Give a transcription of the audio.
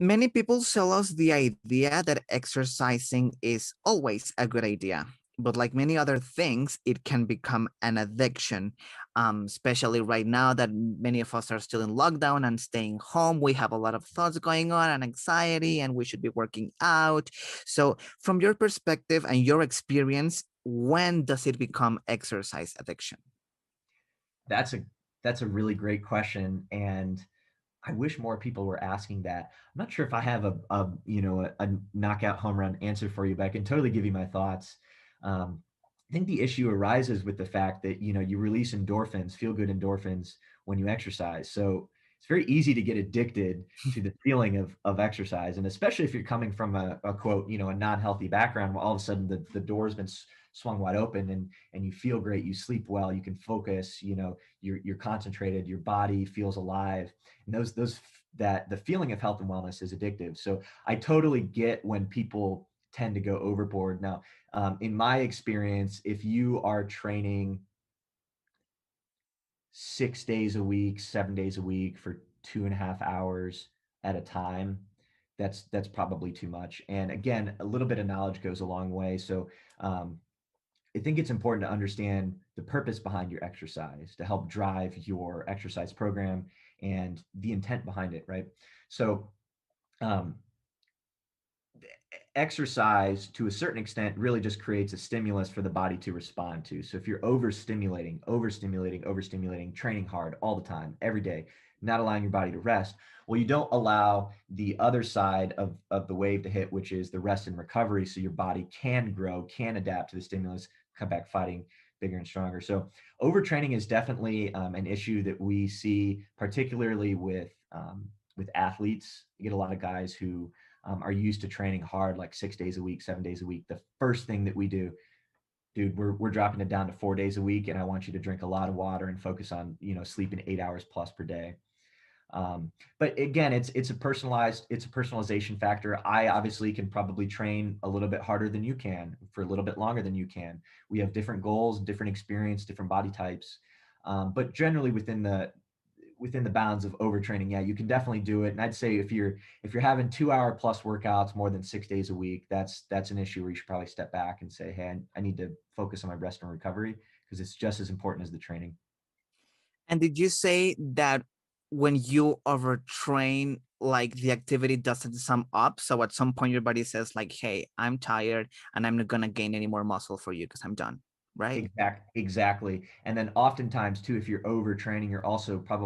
Many people sell us the idea that exercising is always a good idea. But like many other things, it can become an addiction, especially right now that many of us are still in lockdown and staying home. We have a lot of thoughts going on and anxiety, and we should be working out. So, from your perspective and your experience, when does it become exercise addiction? That's a that's a really great question, and I wish more people were asking that. I'm not sure if I have a knockout home run answer for you, but I can totally give you my thoughts. I think the issue arises with the fact that you release endorphins, feel good endorphins when you exercise. So it's very easy to get addicted to the feeling of exercise, and especially if you're coming from a quote, a non-healthy background, where all of a sudden the door's been swung wide open, and you feel great, you sleep well, you can focus, you're concentrated, your body feels alive, and those that the feeling of health and wellness is addictive. So I totally get when people tend to go overboard. Now, in my experience, if you are training 6 days a week, 7 days a week for 2.5 hours at a time, that's probably too much. And again, a little bit of knowledge goes a long way. So um, I think it's important to understand the purpose behind your exercise to help drive your exercise program and the intent behind it, right? So, um, exercise to a certain extent really just creates a stimulus for the body to respond to. So if you're overstimulating, training hard all the time, every day, not allowing your body to rest, well, you don't allow the other side of the wave to hit, which is the rest and recovery. So your body can grow, can adapt to the stimulus, come back fighting bigger and stronger. So overtraining is definitely an issue that we see, particularly with athletes. You get a lot of guys who are used to training hard, like 6 days a week, 7 days a week. The first thing that we do, dude, we're dropping it down to 4 days a week, and I want you to drink a lot of water and focus on sleeping 8 hours plus per day. But again, it's a personalization factor. I obviously can probably train a little bit harder than you can for a little bit longer than you can. We have different goals, different experience, different body types. But generally within the bounds of overtraining, yeah, you can definitely do it. And I'd say if you're having 2 hour plus workouts more than 6 days a week, that's an issue where you should probably step back and say, hey, I need to focus on my rest and recovery because it's just as important as the training. And did you say that when you overtrain, like the activity doesn't sum up? So at some point your body says like, hey, I'm tired and I'm not gonna gain any more muscle for you because I'm done, right? Exactly. And then oftentimes too, if you're overtraining, you're also probably